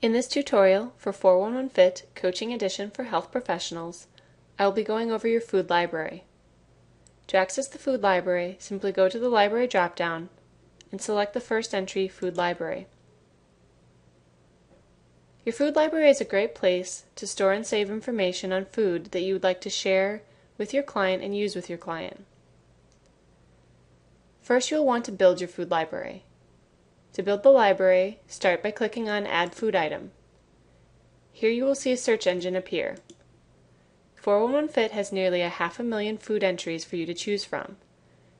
In this tutorial for 411 Fit Coaching Edition for Health Professionals, I will be going over your food library. To access the food library, simply go to the Library drop-down and select the first entry, Food Library. Your food library is a great place to store and save information on food that you would like to share with your client and use with your client. First, you will want to build your food library. To build the library, start by clicking on Add Food Item. Here you will see a search engine appear. 411 Fit has nearly 500,000 food entries for you to choose from,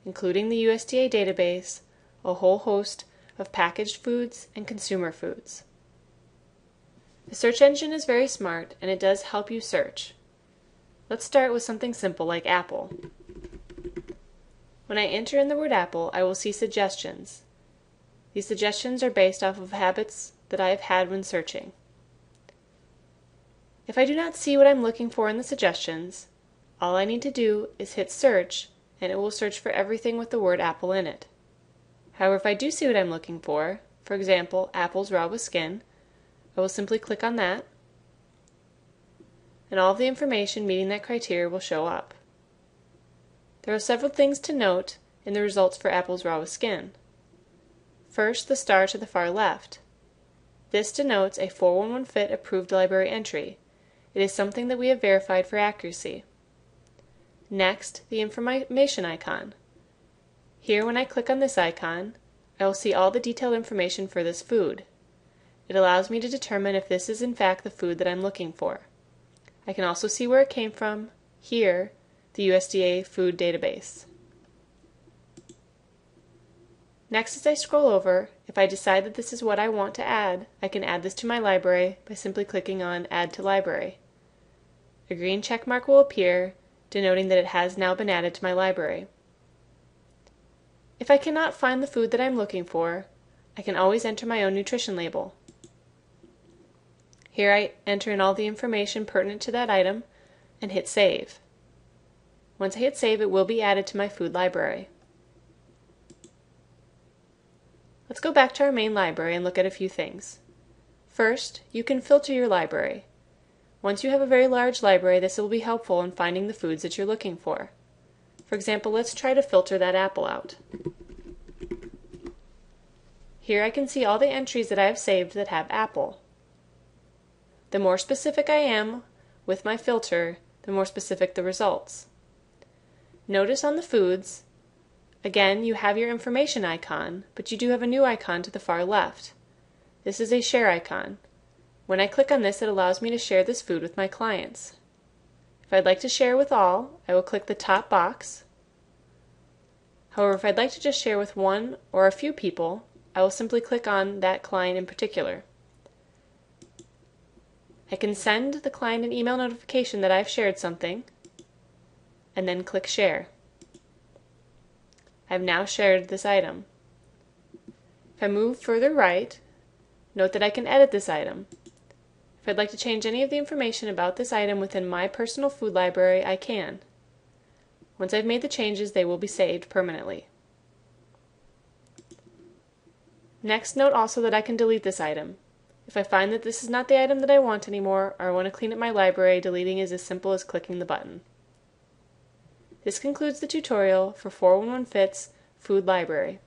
including the USDA database, a whole host of packaged foods and consumer foods. The search engine is very smart and it does help you search. Let's start with something simple like apple. When I enter in the word apple, I will see suggestions. These suggestions are based off of habits that I have had when searching. If I do not see what I'm looking for in the suggestions, all I need to do is hit search and it will search for everything with the word apple in it. However, if I do see what I'm looking for example, apples raw with skin, I will simply click on that and all of the information meeting that criteria will show up. There are several things to note in the results for apples raw with skin. First, the star to the far left. This denotes a 411 Fit approved library entry. It is something that we have verified for accuracy. Next, the information icon. Here, when I click on this icon, I will see all the detailed information for this food. It allows me to determine if this is in fact the food that I'm looking for. I can also see where it came from, here, the USDA food database. Next, as I scroll over, if I decide that this is what I want to add, I can add this to my library by simply clicking on Add to Library. A green check mark will appear, denoting that it has now been added to my library. If I cannot find the food that I'm looking for, I can always enter my own nutrition label. Here I enter in all the information pertinent to that item and hit Save. Once I hit Save, it will be added to my food library. Let's go back to our main library and look at a few things. First, you can filter your library. Once you have a very large library, this will be helpful in finding the foods that you're looking for. For example, let's try to filter that apple out. Here I can see all the entries that I have saved that have apple. The more specific I am with my filter, the more specific the results. Notice on the foods, again, you have your information icon, but you do have a new icon to the far left. This is a share icon. When I click on this, it allows me to share this food with my clients. If I'd like to share with all, I will click the top box. However, if I'd like to just share with one or a few people, I will simply click on that client in particular. I can send the client an email notification that I've shared something, and then click Share. I've now shared this item. If I move further right, note that I can edit this item. If I'd like to change any of the information about this item within my personal food library, I can. Once I've made the changes, they will be saved permanently. Next, note also that I can delete this item. If I find that this is not the item that I want anymore, or I want to clean up my library, deleting is as simple as clicking the button. This concludes the tutorial for 411 Fit's Food Library.